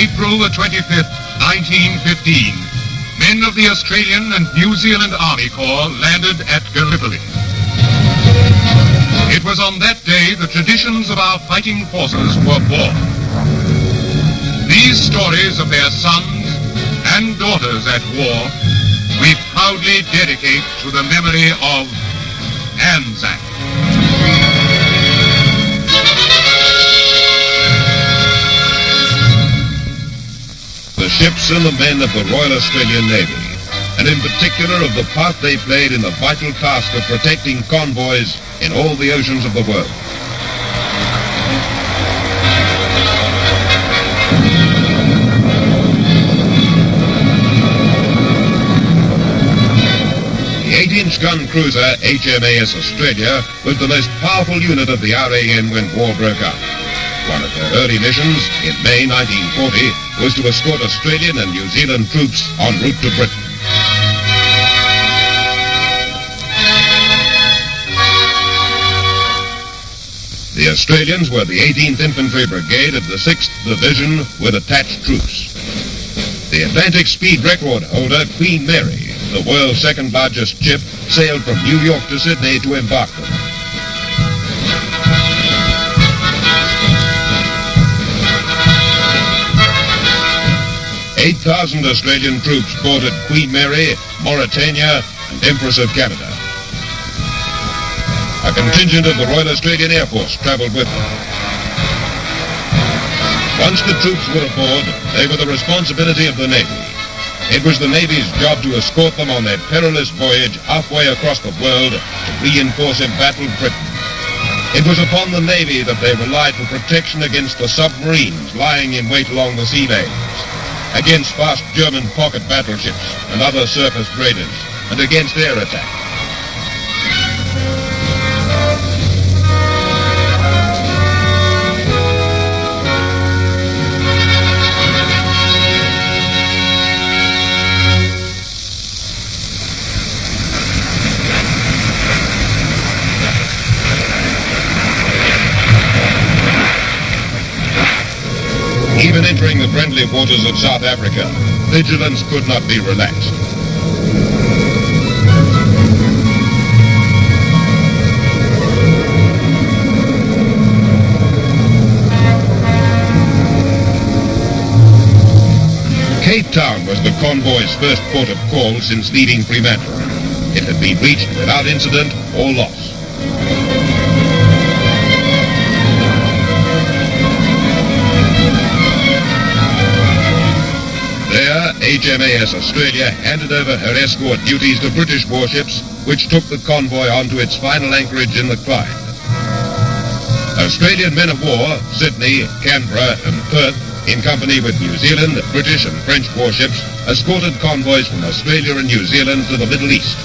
April the 25th, 1915, men of the Australian and New Zealand Army Corps landed at Gallipoli. It was on that day the traditions of our fighting forces were born. These stories of their sons and daughters at war we proudly dedicate to the memory of Anzac. The ships and the men of the Royal Australian Navy, and in particular of the part they played in the vital task of protecting convoys in all the oceans of the world. The 8-inch gun cruiser HMAS Australia was the most powerful unit of the RAN when war broke out. One of their early missions in May 1940 was to escort Australian and New Zealand troops en route to Britain. The Australians were the 18th Infantry Brigade of the 6th Division with attached troops. The Atlantic speed record holder Queen Mary, the world's second largest ship, sailed from New York to Sydney to embark them. 8,000 Australian troops boarded Queen Mary, Mauretania, and Empress of Canada. A contingent of the Royal Australian Air Force travelled with them. Once the troops were aboard, they were the responsibility of the Navy. It was the Navy's job to escort them on their perilous voyage halfway across the world to reinforce embattled Britain. It was upon the Navy that they relied for protection against the submarines lying in wait along the sea lanes, against fast German pocket battleships and other surface raiders, and against air attack. Even entering the friendly waters of South Africa, vigilance could not be relaxed. Cape Town was the convoy's first port of call since leaving Fremantle. It had been reached without incident or loss. There, HMAS Australia handed over her escort duties to British warships, which took the convoy onto its final anchorage in the Clyde. Australian men of war, Sydney, Canberra, and Perth, in company with New Zealand, British, and French warships, escorted convoys from Australia and New Zealand to the Middle East.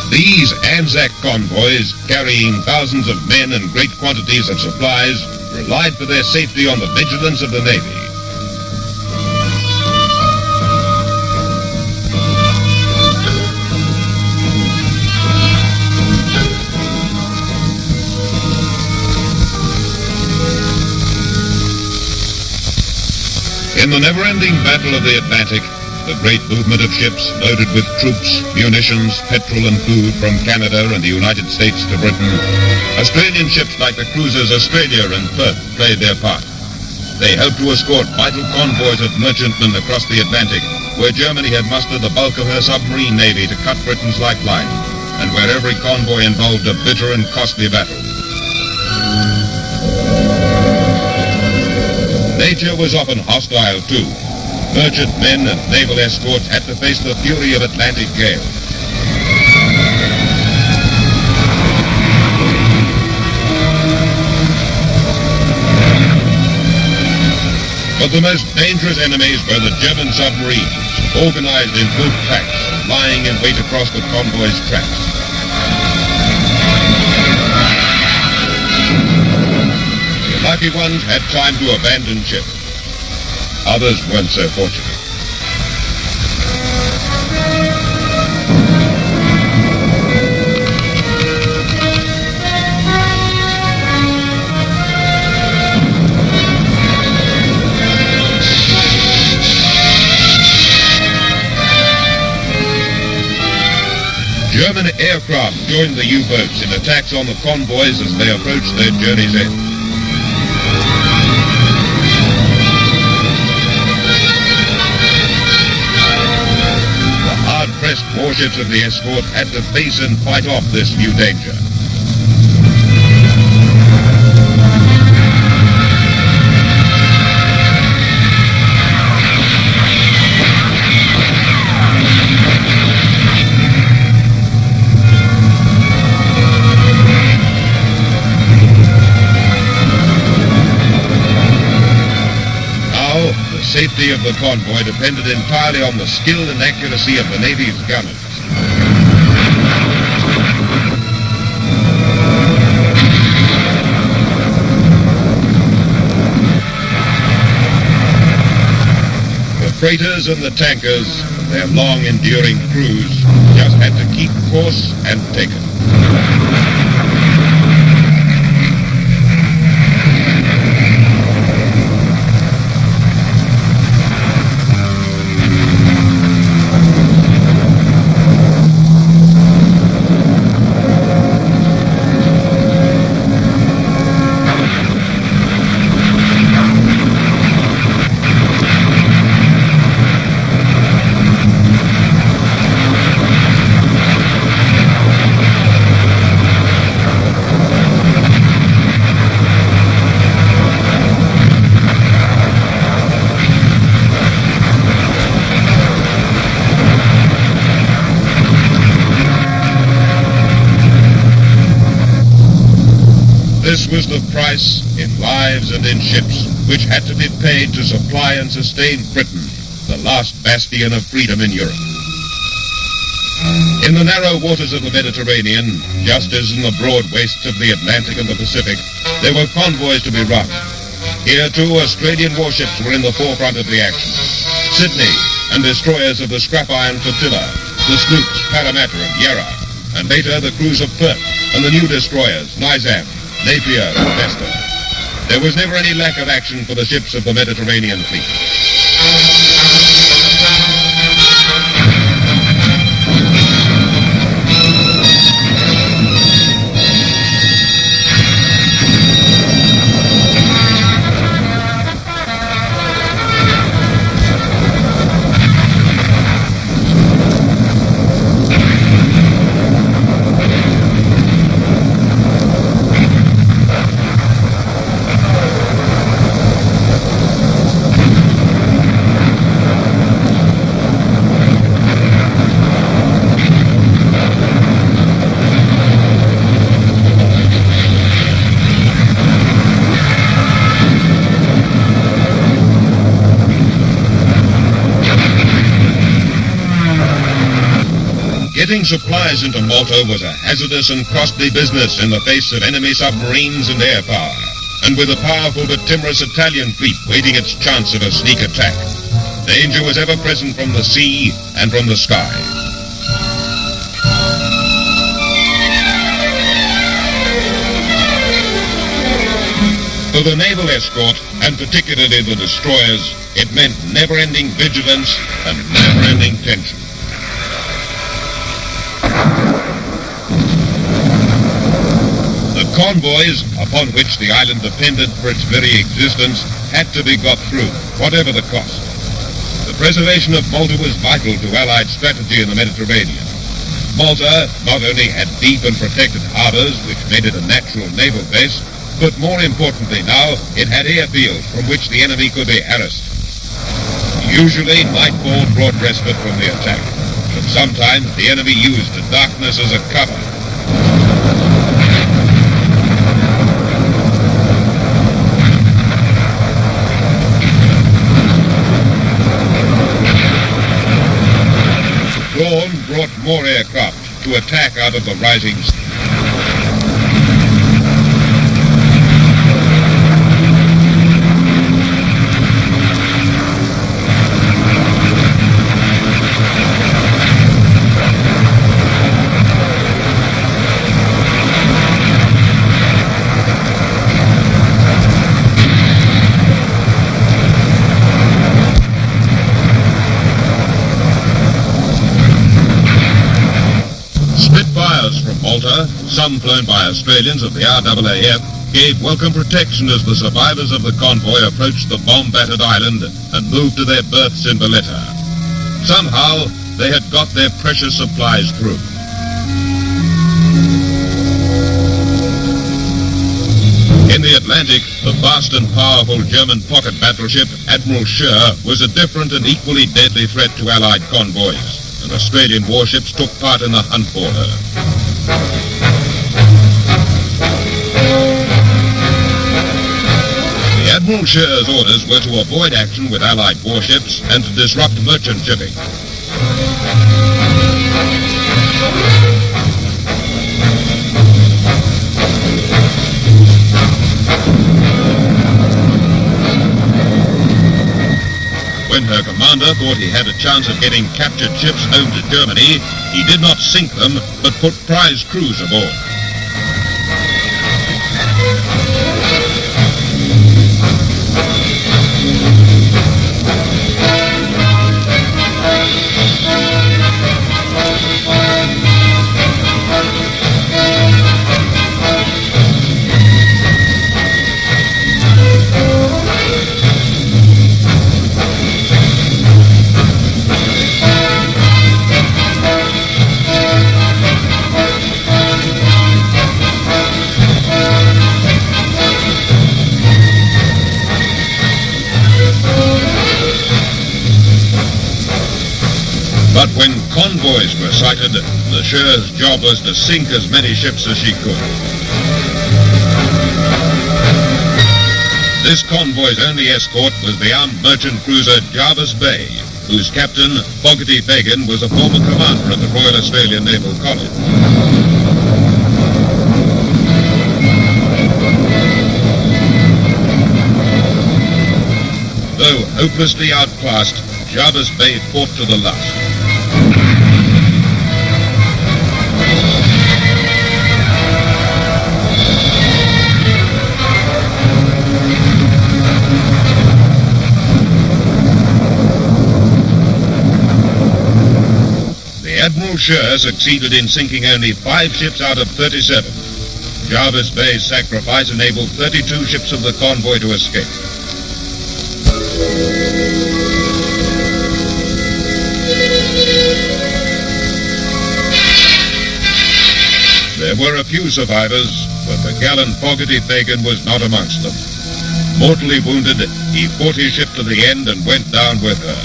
These Anzac convoys, carrying thousands of men and great quantities of supplies, relied for their safety on the vigilance of the Navy. In the never-ending battle of the Atlantic, the great movement of ships loaded with troops, munitions, petrol and food from Canada and the United States to Britain, Australian ships like the cruisers Australia and Perth played their part. They helped to escort vital convoys of merchantmen across the Atlantic, where Germany had mustered the bulk of her submarine navy to cut Britain's lifeline, and where every convoy involved a bitter and costly battle. Nature was often hostile too. Merchant men and naval escorts had to face the fury of Atlantic gales. But the most dangerous enemies were the German submarines, organized in group packs and lying in wait across the convoy's tracks. The lucky ones had time to abandon ship. Others weren't so fortunate. German aircraft joined the U-boats in attacks on the convoys as they approached their journey's end. The hard-pressed warships of the escort had to face and fight off this new danger. The safety of the convoy depended entirely on the skill and accuracy of the Navy's gunners. The freighters and the tankers, with their long enduring crews, just had to keep course and take it. This was the price in lives and in ships which had to be paid to supply and sustain Britain, the last bastion of freedom in Europe. In the narrow waters of the Mediterranean, just as in the broad wastes of the Atlantic and the Pacific, there were convoys to be run. Here, too, Australian warships were in the forefront of the action. Sydney and destroyers of the scrap iron flotilla, the sloops Parramatta and Yarra, and later the crews of Perth and the new destroyers Nizam, Napier and Vesta. There was never any lack of action for the ships of the Mediterranean fleet. Getting supplies into Malta was a hazardous and costly business in the face of enemy submarines and air power, and with a powerful but timorous Italian fleet waiting its chance of a sneak attack. Danger was ever present from the sea and from the sky. For the naval escort, and particularly the destroyers, it meant never-ending vigilance and never-ending tension. The convoys, upon which the island depended for its very existence, had to be got through, whatever the cost. The preservation of Malta was vital to Allied strategy in the Mediterranean. Malta not only had deep and protected harbors, which made it a natural naval base, but more importantly now, it had airfields from which the enemy could be harassed. Usually, nightfall brought respite from the attack, but sometimes the enemy used the darkness as a cover. Dawn brought more aircraft to attack out of the rising sea. Spitfires from Malta, some flown by Australians of the RAAF, gave welcome protection as the survivors of the convoy approached the bomb-battered island and moved to their berths in Valletta. Somehow, they had got their precious supplies through. In the Atlantic, the vast and powerful German pocket battleship Admiral Scheer was a different and equally deadly threat to Allied convoys, and Australian warships took part in the hunt for her. Admiral Scheer's orders were to avoid action with Allied warships and to disrupt merchant shipping. When her commander thought he had a chance of getting captured ships home to Germany, he did not sink them, but put prize crews aboard. But when convoys were sighted, the Scheer's job was to sink as many ships as she could. This convoy's only escort was the armed merchant cruiser Jervis Bay, whose captain, Fogarty Fagan, was a former commander at the Royal Australian Naval College. Though hopelessly outclassed, Jervis Bay fought to the last. Admiral Scheer succeeded in sinking only 5 ships out of 37. Jervis Bay's sacrifice enabled 32 ships of the convoy to escape. There were a few survivors, but the gallant Fogarty Fagan was not amongst them. Mortally wounded, he fought his ship to the end and went down with her.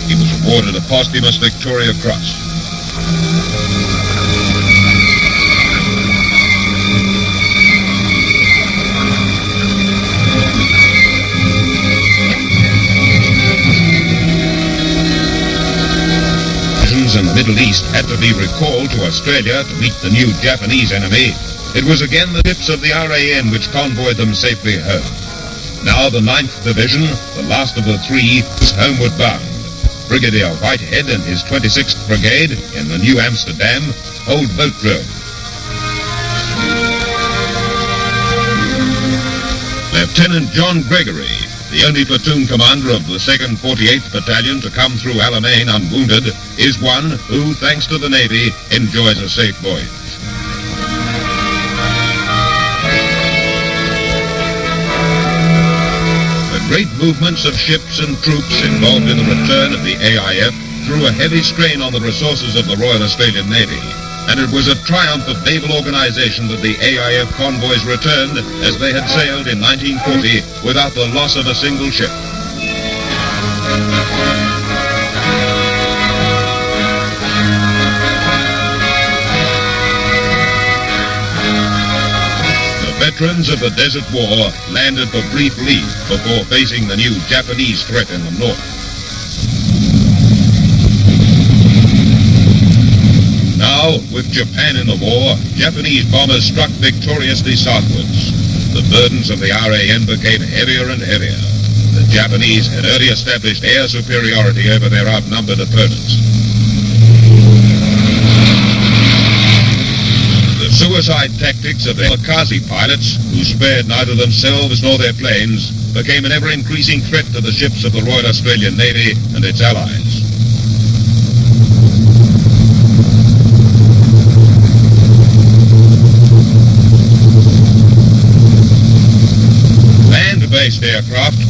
He was awarded a posthumous Victoria Cross. In the Middle East had to be recalled to Australia to meet the new Japanese enemy. It was again the ships of the RAN which convoyed them safely home. Now the 9th Division, the last of the 3, was homeward bound. Brigadier Whitehead and his 26th Brigade in the New Amsterdam hold boat drill. Lieutenant John Gregory, the only platoon commander of the 2nd 48th Battalion to come through Alamein unwounded, is one who, thanks to the Navy, enjoys a safe voyage. The great movements of ships and troops involved in the return of the AIF threw a heavy strain on the resources of the Royal Australian Navy, and it was a triumph of naval organization that the AIF convoys returned as they had sailed in 1940 without the loss of a single ship. The veterans of the Desert War landed for brief leave before facing the new Japanese threat in the north. Now, with Japan in the war, Japanese bombers struck victoriously southwards. The burdens of the RAN became heavier and heavier. The Japanese had early established air superiority over their outnumbered opponents. The suicide tactics of the kamikaze pilots, who spared neither themselves nor their planes, became an ever-increasing threat to the ships of the Royal Australian Navy and its allies.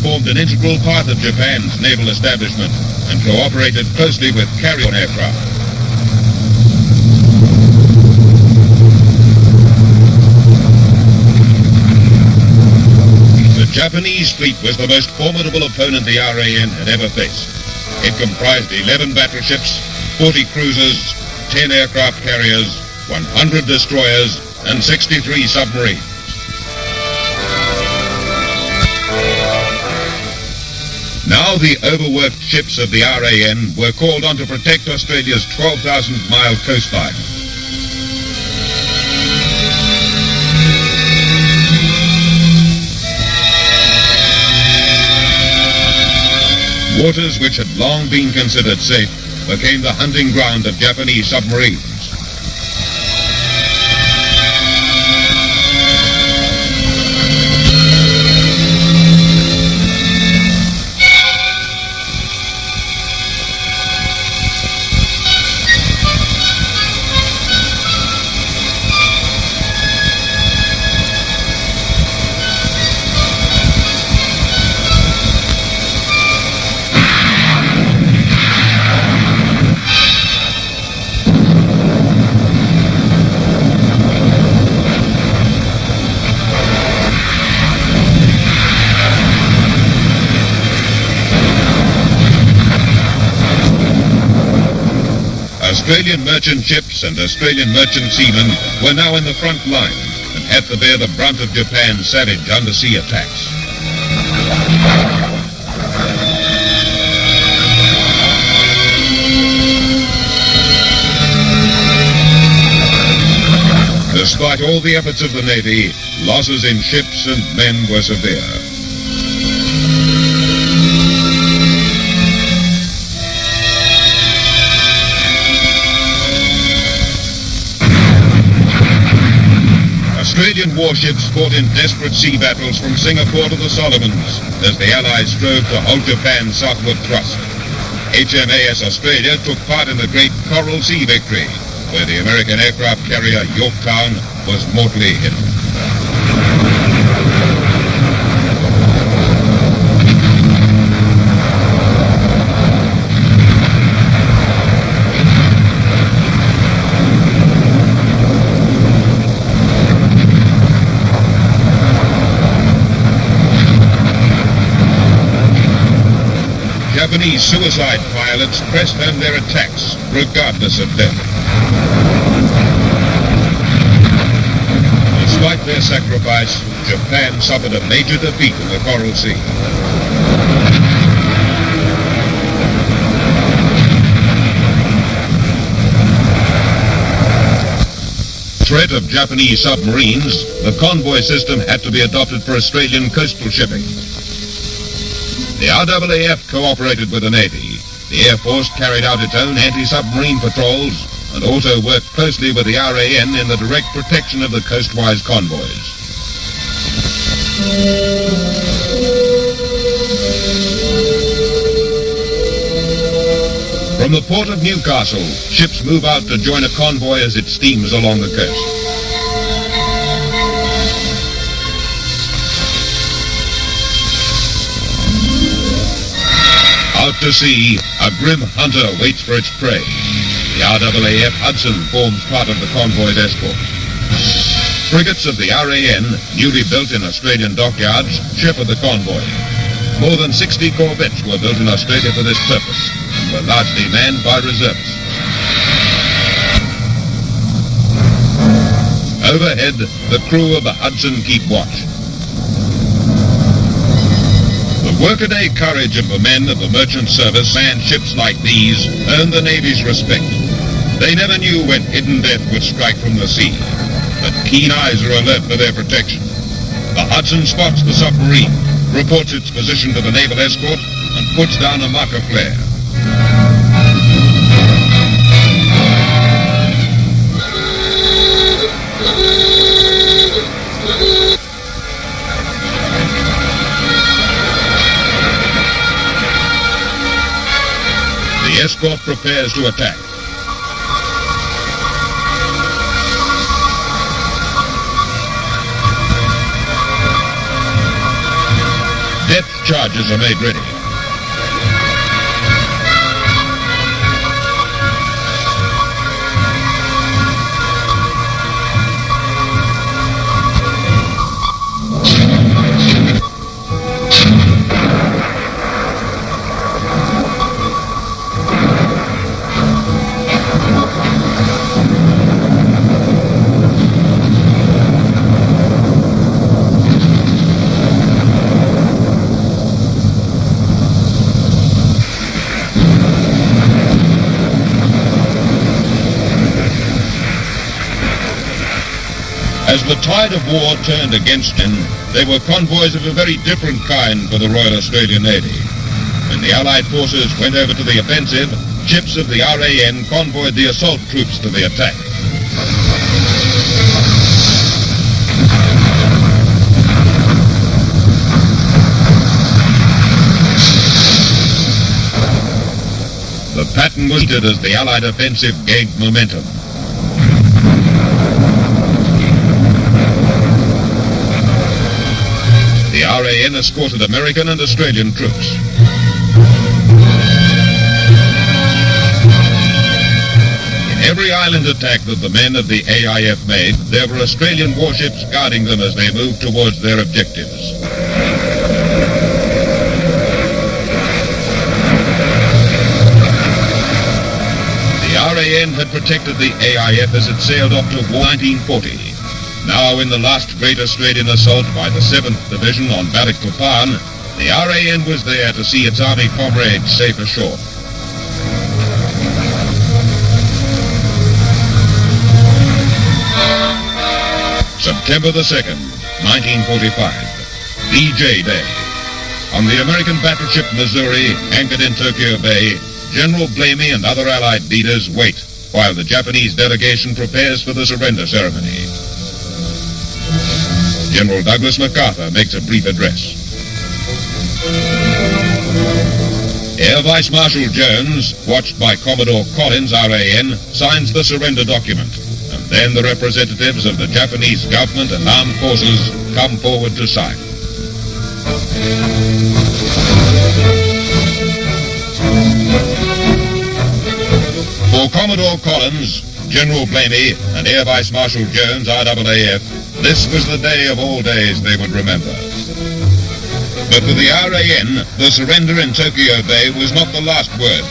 formed an integral part of Japan's naval establishment and cooperated closely with carrier aircraft. The Japanese fleet was the most formidable opponent the RAN had ever faced. It comprised 11 battleships, 40 cruisers, 10 aircraft carriers, 100 destroyers, and 63 submarines. Now the overworked ships of the RAN were called on to protect Australia's 12,000-mile coastline. Waters which had long been considered safe became the hunting ground of Japanese submarines. Australian merchant ships and Australian merchant seamen were now in the front line and had to bear the brunt of Japan's savage undersea attacks. Despite all the efforts of the Navy, losses in ships and men were severe. Australian warships fought in desperate sea battles from Singapore to the Solomons as the Allies strove to halt Japan's southward thrust. HMAS Australia took part in the Great Coral Sea victory, where the American aircraft carrier Yorktown was mortally hit. Japanese suicide pilots pressed home their attacks, regardless of death. Despite their sacrifice, Japan suffered a major defeat in the Coral Sea. Threat of Japanese submarines, the convoy system had to be adopted for Australian coastal shipping. The RAAF cooperated with the Navy. The Air Force carried out its own anti-submarine patrols and also worked closely with the RAN in the direct protection of the coastwise convoys. From the port of Newcastle, ships move out to join a convoy as it steams along the coast. Out to sea, a grim hunter waits for its prey. The RAAF Hudson forms part of the convoy's escort. Frigates of the RAN, newly built in Australian dockyards, shepherd the convoy. More than 60 corvettes were built in Australia for this purpose and were largely manned by reservists. Overhead, the crew of the Hudson keep watch. The workaday courage of the men of the merchant service manned ships like these earned the Navy's respect. They never knew when hidden death would strike from the sea, but keen eyes are alert for their protection. The Hudson spots the submarine, reports its position to the naval escort, and puts down a marker flare. The escort prepares to attack. Death charges are made ready. As the tide of war turned against them, they were convoys of a very different kind for the Royal Australian Navy. When the Allied forces went over to the offensive, ships of the RAN convoyed the assault troops to the attack. The pattern was repeated as the Allied offensive gained momentum. The RAN escorted American and Australian troops. In every island attack that the men of the AIF made, there were Australian warships guarding them as they moved towards their objectives. The RAN had protected the AIF as it sailed off to war in 1940. Now in the last great Australian assault by the 7th Division on Balikpapan, the RAN was there to see its army comrades safe ashore. September the 2nd, 1945, VJ Day. On the American battleship Missouri, anchored in Tokyo Bay, General Blamey and other Allied leaders wait while the Japanese delegation prepares for the surrender ceremony. General Douglas MacArthur makes a brief address. Air Vice Marshal Jones, watched by Commodore Collins, RAN, signs the surrender document, and then the representatives of the Japanese government and armed forces come forward to sign. For Commodore Collins, General Blamey, and Air Vice Marshal Jones, RAAF, this was the day of all days they would remember. But for the RAN, the surrender in Tokyo Bay was not the last word.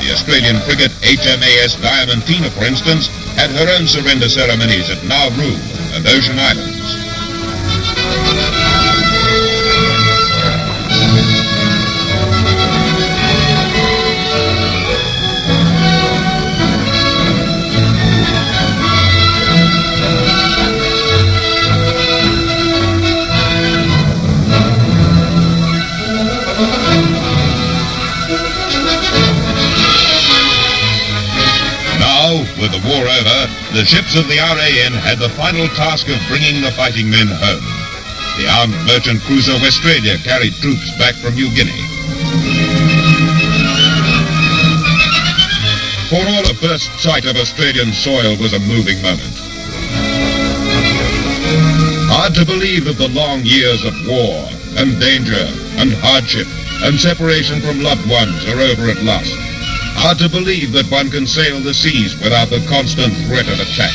The Australian frigate HMAS Diamantina, for instance, had her own surrender ceremonies at Nauru and Ocean Islands. With the war over, the ships of the RAN had the final task of bringing the fighting men home. The armed merchant cruiser Westralia carried troops back from New Guinea. For all, the first sight of Australian soil was a moving moment. Hard to believe that the long years of war and danger and hardship and separation from loved ones are over at last. Hard to believe that one can sail the seas without the constant threat of attack.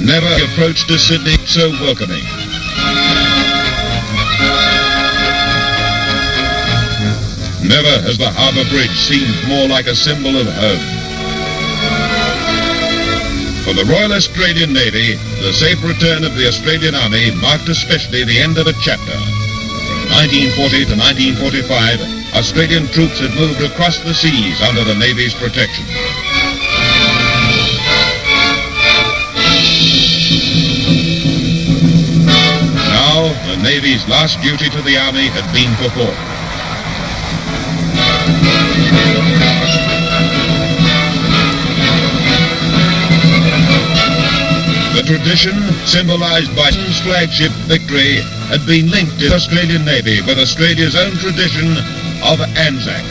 Never approached a Sydney so welcoming. Never has the harbour bridge seemed more like a symbol of home. For the Royal Australian Navy, the safe return of the Australian Army marked especially the end of a chapter. 1940 to 1945, Australian troops had moved across the seas under the Navy's protection. Now, the Navy's last duty to the Army had been performed. The tradition, symbolized by Britain's flagship Victory, had been linked to the Australian Navy with Australia's own tradition of Anzac.